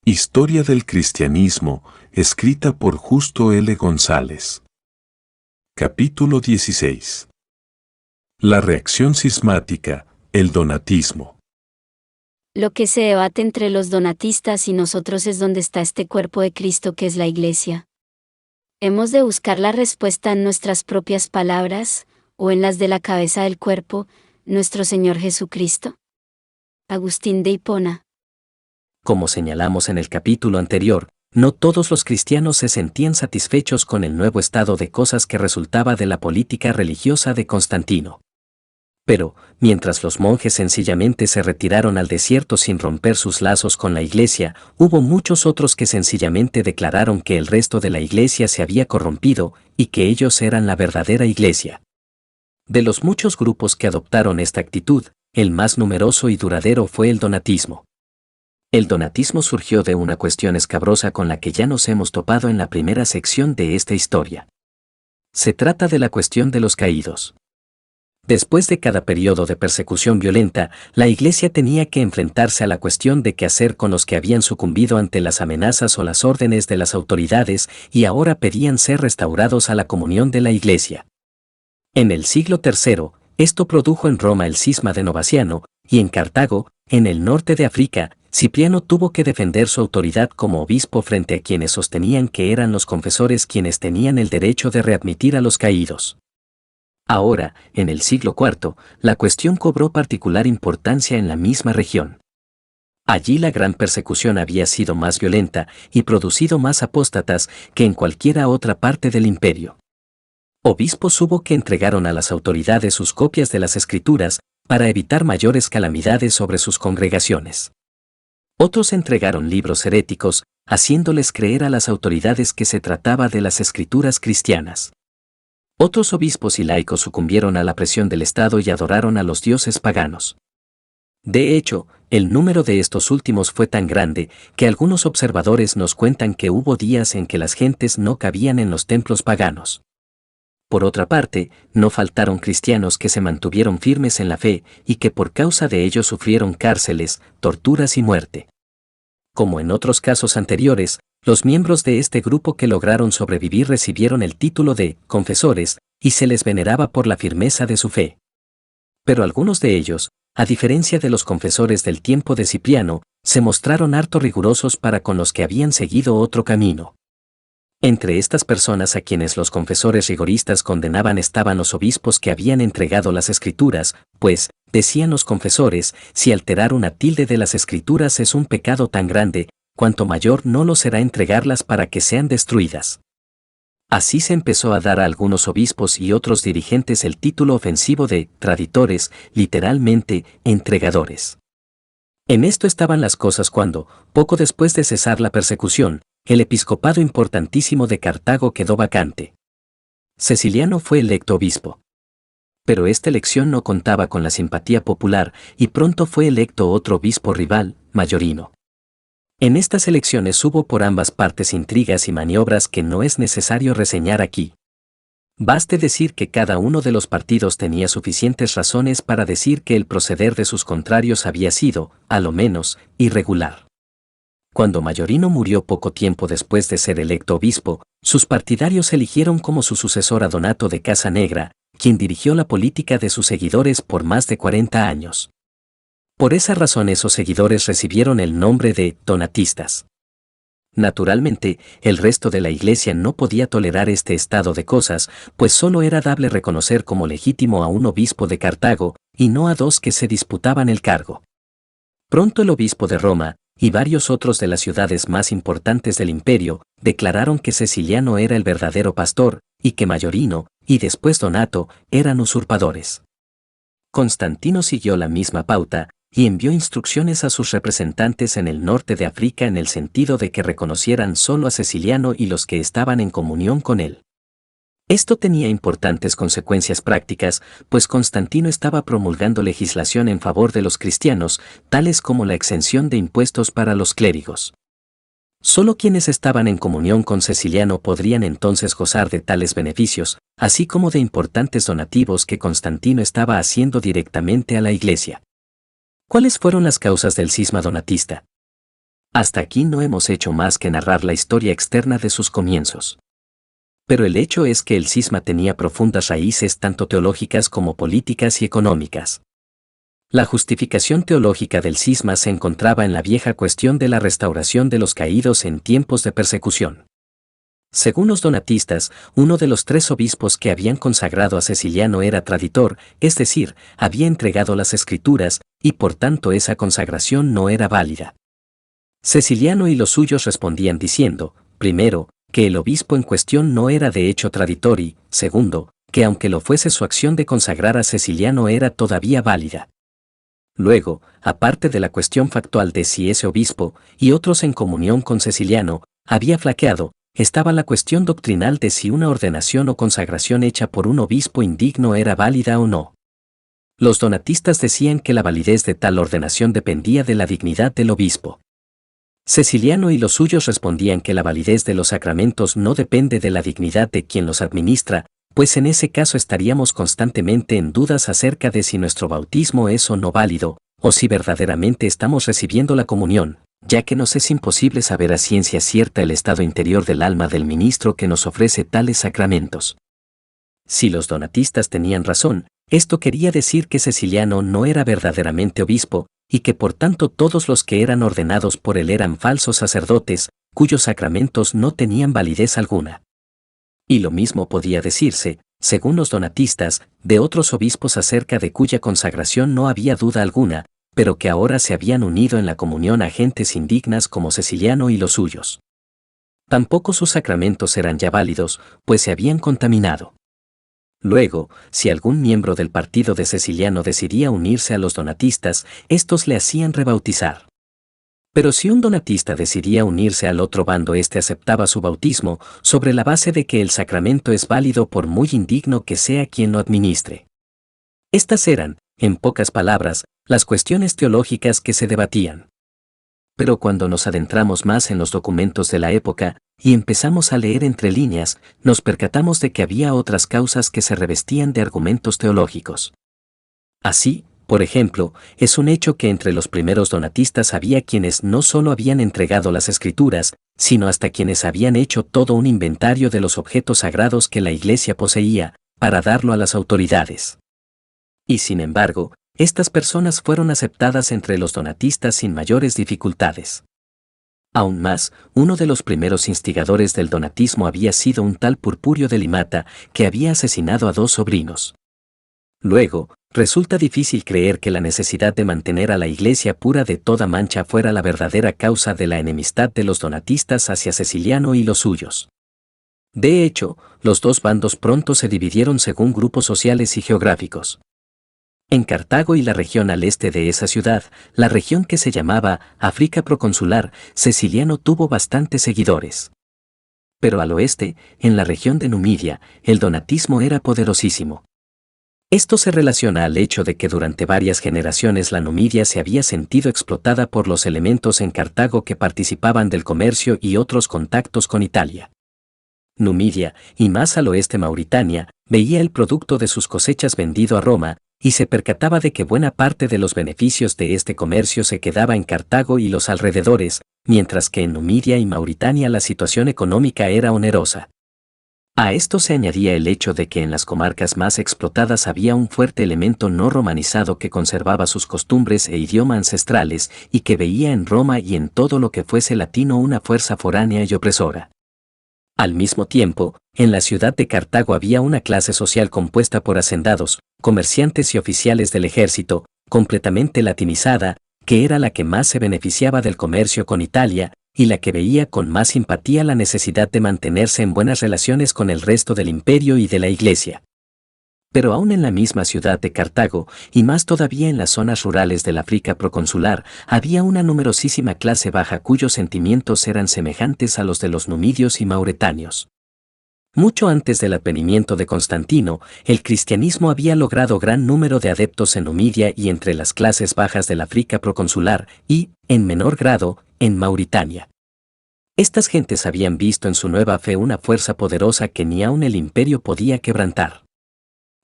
Historia del cristianismo, escrita por Justo L. González. Capítulo 16. La reacción cismática, el donatismo. Lo que se debate entre los donatistas y nosotros es dónde está este cuerpo de Cristo que es la Iglesia. ¿Hemos de buscar la respuesta en nuestras propias palabras, o en las de la cabeza del cuerpo, nuestro Señor Jesucristo? Agustín de Hipona. Como señalamos en el capítulo anterior, no todos los cristianos se sentían satisfechos con el nuevo estado de cosas que resultaba de la política religiosa de Constantino. Pero, mientras los monjes sencillamente se retiraron al desierto sin romper sus lazos con la Iglesia, hubo muchos otros que sencillamente declararon que el resto de la Iglesia se había corrompido y que ellos eran la verdadera Iglesia. De los muchos grupos que adoptaron esta actitud, el más numeroso y duradero fue el donatismo. El donatismo surgió de una cuestión escabrosa con la que ya nos hemos topado en la primera sección de esta historia. Se trata de la cuestión de los caídos. Después de cada periodo de persecución violenta, la Iglesia tenía que enfrentarse a la cuestión de qué hacer con los que habían sucumbido ante las amenazas o las órdenes de las autoridades y ahora pedían ser restaurados a la comunión de la Iglesia. En el siglo III, esto produjo en Roma el cisma de Novaciano, y en Cartago, en el norte de África, Cipriano tuvo que defender su autoridad como obispo frente a quienes sostenían que eran los confesores quienes tenían el derecho de readmitir a los caídos. Ahora, en el siglo IV, la cuestión cobró particular importancia en la misma región. Allí la gran persecución había sido más violenta y producido más apóstatas que en cualquiera otra parte del imperio. Obispos hubo que entregaron a las autoridades sus copias de las Escrituras para evitar mayores calamidades sobre sus congregaciones. Otros entregaron libros heréticos, haciéndoles creer a las autoridades que se trataba de las Escrituras cristianas. Otros obispos y laicos sucumbieron a la presión del Estado y adoraron a los dioses paganos. De hecho, el número de estos últimos fue tan grande que algunos observadores nos cuentan que hubo días en que las gentes no cabían en los templos paganos. Por otra parte, no faltaron cristianos que se mantuvieron firmes en la fe y que por causa de ello sufrieron cárceles, torturas y muerte. Como en otros casos anteriores, los miembros de este grupo que lograron sobrevivir recibieron el título de confesores y se les veneraba por la firmeza de su fe. Pero algunos de ellos, a diferencia de los confesores del tiempo de Cipriano, se mostraron harto rigurosos para con los que habían seguido otro camino. Entre estas personas a quienes los confesores rigoristas condenaban estaban los obispos que habían entregado las Escrituras, pues, decían los confesores, si alterar una tilde de las Escrituras es un pecado tan grande, cuanto mayor no lo será entregarlas para que sean destruidas. Así se empezó a dar a algunos obispos y otros dirigentes el título ofensivo de traditores, literalmente, entregadores. En esto estaban las cosas cuando, poco después de cesar la persecución, el episcopado importantísimo de Cartago quedó vacante. Ceciliano fue electo obispo. Pero esta elección no contaba con la simpatía popular y pronto fue electo otro obispo rival, Mayorino. En estas elecciones hubo por ambas partes intrigas y maniobras que no es necesario reseñar aquí. Baste decir que cada uno de los partidos tenía suficientes razones para decir que el proceder de sus contrarios había sido, a lo menos, irregular. Cuando Mayorino murió poco tiempo después de ser electo obispo, sus partidarios eligieron como su sucesor a Donato de Casanegra, quien dirigió la política de sus seguidores por más de 40 años. Por esa razón esos seguidores recibieron el nombre de donatistas. Naturalmente, el resto de la Iglesia no podía tolerar este estado de cosas, pues solo era dable reconocer como legítimo a un obispo de Cartago, y no a dos que se disputaban el cargo. Pronto el obispo de Roma, y varios otros de las ciudades más importantes del imperio, declararon que Ceciliano era el verdadero pastor, y que Mayorino, y después Donato, eran usurpadores. Constantino siguió la misma pauta, y envió instrucciones a sus representantes en el norte de África en el sentido de que reconocieran solo a Ceciliano y los que estaban en comunión con él. Esto tenía importantes consecuencias prácticas, pues Constantino estaba promulgando legislación en favor de los cristianos, tales como la exención de impuestos para los clérigos. Solo quienes estaban en comunión con Ceciliano podrían entonces gozar de tales beneficios, así como de importantes donativos que Constantino estaba haciendo directamente a la Iglesia. ¿Cuáles fueron las causas del cisma donatista? Hasta aquí no hemos hecho más que narrar la historia externa de sus comienzos. Pero el hecho es que el cisma tenía profundas raíces tanto teológicas como políticas y económicas. La justificación teológica del cisma se encontraba en la vieja cuestión de la restauración de los caídos en tiempos de persecución. Según los donatistas, uno de los 3 obispos que habían consagrado a Ceciliano era traditor, es decir, había entregado las escrituras, y por tanto esa consagración no era válida. Ceciliano y los suyos respondían diciendo, primero, que el obispo en cuestión no era de hecho traditor y, segundo, que aunque lo fuese su acción de consagrar a Ceciliano era todavía válida. Luego, aparte de la cuestión factual de si ese obispo, y otros en comunión con Ceciliano, había flaqueado, estaba la cuestión doctrinal de si una ordenación o consagración hecha por un obispo indigno era válida o no. Los donatistas decían que la validez de tal ordenación dependía de la dignidad del obispo. Ceciliano y los suyos respondían que la validez de los sacramentos no depende de la dignidad de quien los administra, pues en ese caso estaríamos constantemente en dudas acerca de si nuestro bautismo es o no válido, o si verdaderamente estamos recibiendo la comunión, ya que nos es imposible saber a ciencia cierta el estado interior del alma del ministro que nos ofrece tales sacramentos. Si los donatistas tenían razón, esto quería decir que Ceciliano no era verdaderamente obispo, y que por tanto todos los que eran ordenados por él eran falsos sacerdotes, cuyos sacramentos no tenían validez alguna. Y lo mismo podía decirse, según los donatistas, de otros obispos acerca de cuya consagración no había duda alguna, pero que ahora se habían unido en la comunión a gentes indignas como Ceciliano y los suyos. Tampoco sus sacramentos eran ya válidos, pues se habían contaminado. Luego, si algún miembro del partido de Ceciliano decidía unirse a los donatistas, estos le hacían rebautizar. Pero si un donatista decidía unirse al otro bando, éste aceptaba su bautismo, sobre la base de que el sacramento es válido por muy indigno que sea quien lo administre. Estas eran, en pocas palabras, las cuestiones teológicas que se debatían. Pero cuando nos adentramos más en los documentos de la época, y empezamos a leer entre líneas, nos percatamos de que había otras causas que se revestían de argumentos teológicos. Así, por ejemplo, es un hecho que entre los primeros donatistas había quienes no solo habían entregado las escrituras, sino hasta quienes habían hecho todo un inventario de los objetos sagrados que la Iglesia poseía, para darlo a las autoridades. Y sin embargo, estas personas fueron aceptadas entre los donatistas sin mayores dificultades. Aún más, uno de los primeros instigadores del donatismo había sido un tal Purpurio de Limata, que había asesinado a 2 sobrinos. Luego, resulta difícil creer que la necesidad de mantener a la Iglesia pura de toda mancha fuera la verdadera causa de la enemistad de los donatistas hacia Ceciliano y los suyos. De hecho, los 2 bandos pronto se dividieron según grupos sociales y geográficos. En Cartago y la región al este de esa ciudad, la región que se llamaba África proconsular, Ceciliano tuvo bastantes seguidores. Pero al oeste, en la región de Numidia, el donatismo era poderosísimo. Esto se relaciona al hecho de que durante varias generaciones la Numidia se había sentido explotada por los elementos en Cartago que participaban del comercio y otros contactos con Italia. Numidia, y más al oeste Mauritania, veía el producto de sus cosechas vendido a Roma, y se percataba de que buena parte de los beneficios de este comercio se quedaba en Cartago y los alrededores, mientras que en Numidia y Mauritania la situación económica era onerosa. A esto se añadía el hecho de que en las comarcas más explotadas había un fuerte elemento no romanizado que conservaba sus costumbres e idioma ancestrales y que veía en Roma y en todo lo que fuese latino una fuerza foránea y opresora. Al mismo tiempo, en la ciudad de Cartago había una clase social compuesta por hacendados, comerciantes y oficiales del ejército, completamente latinizada, que era la que más se beneficiaba del comercio con Italia, y la que veía con más simpatía la necesidad de mantenerse en buenas relaciones con el resto del imperio y de la Iglesia. Pero aún en la misma ciudad de Cartago, y más todavía en las zonas rurales del África proconsular, había una numerosísima clase baja cuyos sentimientos eran semejantes a los de los numidios y mauretanios. Mucho antes del advenimiento de Constantino, el cristianismo había logrado gran número de adeptos en Numidia y entre las clases bajas del África proconsular, y, en menor grado, en Mauritania. Estas gentes habían visto en su nueva fe una fuerza poderosa que ni aun el imperio podía quebrantar.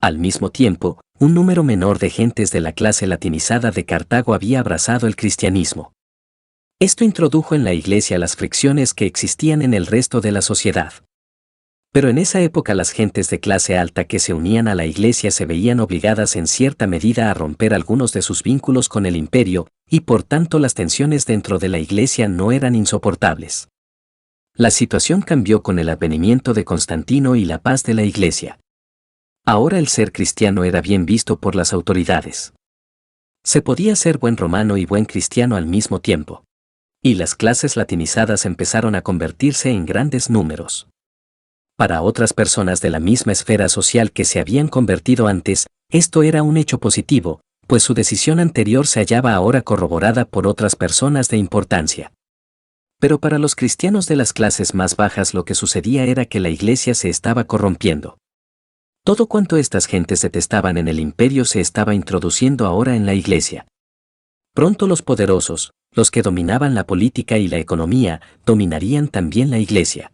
Al mismo tiempo, un número menor de gentes de la clase latinizada de Cartago había abrazado el cristianismo. Esto introdujo en la Iglesia las fricciones que existían en el resto de la sociedad. Pero en esa época las gentes de clase alta que se unían a la Iglesia se veían obligadas en cierta medida a romper algunos de sus vínculos con el imperio, y por tanto las tensiones dentro de la Iglesia no eran insoportables. La situación cambió con el advenimiento de Constantino y la paz de la Iglesia. Ahora el ser cristiano era bien visto por las autoridades. Se podía ser buen romano y buen cristiano al mismo tiempo. Y las clases latinizadas empezaron a convertirse en grandes números. Para otras personas de la misma esfera social que se habían convertido antes, esto era un hecho positivo, pues su decisión anterior se hallaba ahora corroborada por otras personas de importancia. Pero para los cristianos de las clases más bajas lo que sucedía era que la Iglesia se estaba corrompiendo. Todo cuanto estas gentes detestaban en el imperio se estaba introduciendo ahora en la Iglesia. Pronto los poderosos, los que dominaban la política y la economía, dominarían también la Iglesia.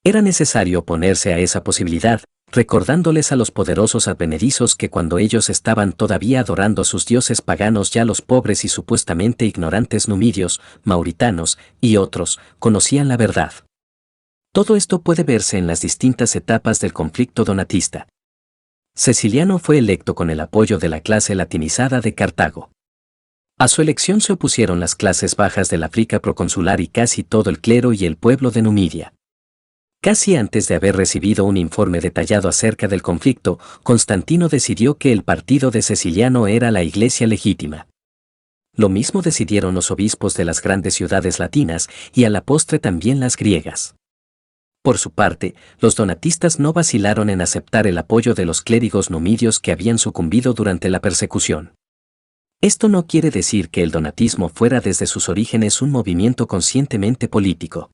Era necesario oponerse a esa posibilidad, recordándoles a los poderosos advenedizos que cuando ellos estaban todavía adorando a sus dioses paganos ya los pobres y supuestamente ignorantes numidios, mauritanos y otros, conocían la verdad. Todo esto puede verse en las distintas etapas del conflicto donatista. Ceciliano fue electo con el apoyo de la clase latinizada de Cartago. A su elección se opusieron las clases bajas del África proconsular y casi todo el clero y el pueblo de Numidia. Casi antes de haber recibido un informe detallado acerca del conflicto, Constantino decidió que el partido de Ceciliano era la Iglesia legítima. Lo mismo decidieron los obispos de las grandes ciudades latinas y a la postre también las griegas. Por su parte, los donatistas no vacilaron en aceptar el apoyo de los clérigos numidios que habían sucumbido durante la persecución. Esto no quiere decir que el donatismo fuera desde sus orígenes un movimiento conscientemente político.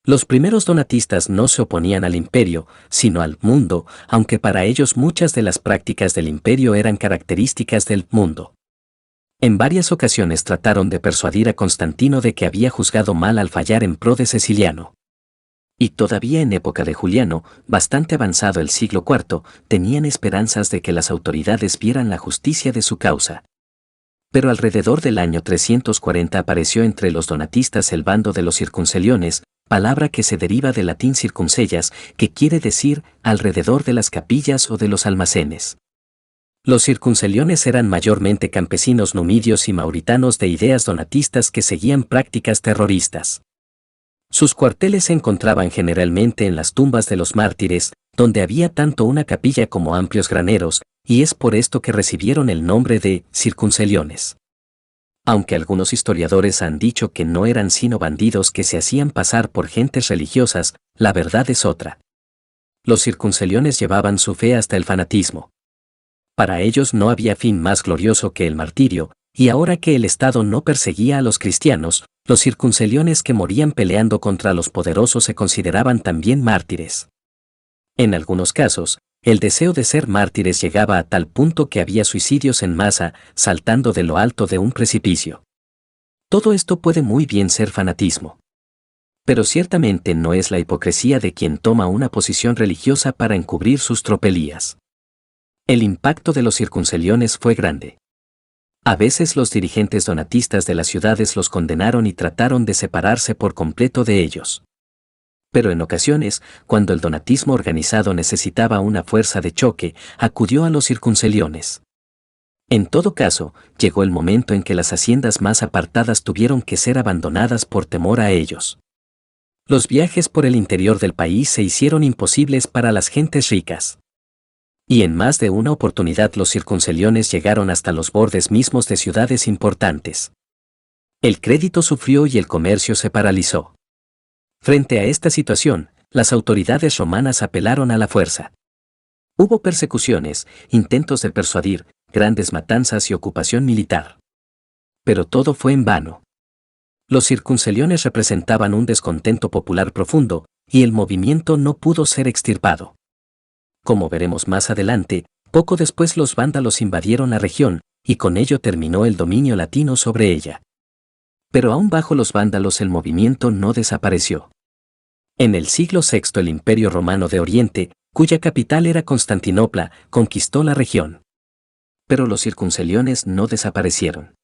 Los primeros donatistas no se oponían al imperio, sino al mundo, aunque para ellos muchas de las prácticas del imperio eran características del mundo. En varias ocasiones trataron de persuadir a Constantino de que había juzgado mal al fallar en pro de Ceciliano. Y todavía en época de Juliano, bastante avanzado el siglo IV, tenían esperanzas de que las autoridades vieran la justicia de su causa. Pero alrededor del año 340 apareció entre los donatistas el bando de los circunceliones, palabra que se deriva del latín circuncellas, que quiere decir alrededor de las capillas o de los almacenes. Los circunceliones eran mayormente campesinos numidios y mauritanos de ideas donatistas que seguían prácticas terroristas. Sus cuarteles se encontraban generalmente en las tumbas de los mártires, donde había tanto una capilla como amplios graneros, y es por esto que recibieron el nombre de circunceliones. Aunque algunos historiadores han dicho que no eran sino bandidos que se hacían pasar por gentes religiosas, la verdad es otra. Los circunceliones llevaban su fe hasta el fanatismo. Para ellos no había fin más glorioso que el martirio, y ahora que el Estado no perseguía a los cristianos, los circunceliones que morían peleando contra los poderosos se consideraban también mártires. En algunos casos, el deseo de ser mártires llegaba a tal punto que había suicidios en masa, saltando de lo alto de un precipicio. Todo esto puede muy bien ser fanatismo. Pero ciertamente no es la hipocresía de quien toma una posición religiosa para encubrir sus tropelías. El impacto de los circunceliones fue grande. A veces los dirigentes donatistas de las ciudades los condenaron y trataron de separarse por completo de ellos. Pero en ocasiones, cuando el donatismo organizado necesitaba una fuerza de choque, acudió a los circunceliones. En todo caso, llegó el momento en que las haciendas más apartadas tuvieron que ser abandonadas por temor a ellos. Los viajes por el interior del país se hicieron imposibles para las gentes ricas. Y en más de una oportunidad los circunceliones llegaron hasta los bordes mismos de ciudades importantes. El crédito sufrió y el comercio se paralizó. Frente a esta situación, las autoridades romanas apelaron a la fuerza. Hubo persecuciones, intentos de persuadir, grandes matanzas y ocupación militar. Pero todo fue en vano. Los circunceliones representaban un descontento popular profundo, y el movimiento no pudo ser extirpado. Como veremos más adelante, poco después los vándalos invadieron la región, y con ello terminó el dominio latino sobre ella. Pero aún bajo los vándalos el movimiento no desapareció. En el siglo VI el Imperio Romano de Oriente, cuya capital era Constantinopla, conquistó la región. Pero los circunceliones no desaparecieron.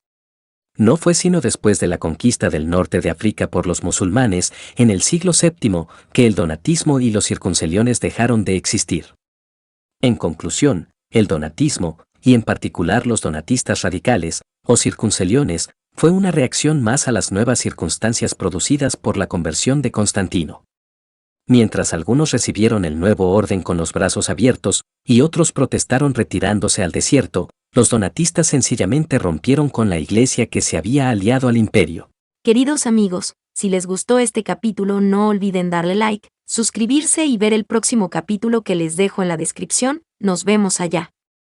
No fue sino después de la conquista del norte de África por los musulmanes, en el siglo VII, que el donatismo y los circunceliones dejaron de existir. En conclusión, el donatismo, y en particular los donatistas radicales, o circunceliones, fue una reacción más a las nuevas circunstancias producidas por la conversión de Constantino. Mientras algunos recibieron el nuevo orden con los brazos abiertos, y otros protestaron retirándose al desierto, los donatistas sencillamente rompieron con la Iglesia que se había aliado al imperio. Queridos amigos, si les gustó este capítulo no olviden darle like, suscribirse y ver el próximo capítulo que les dejo en la descripción. Nos vemos allá.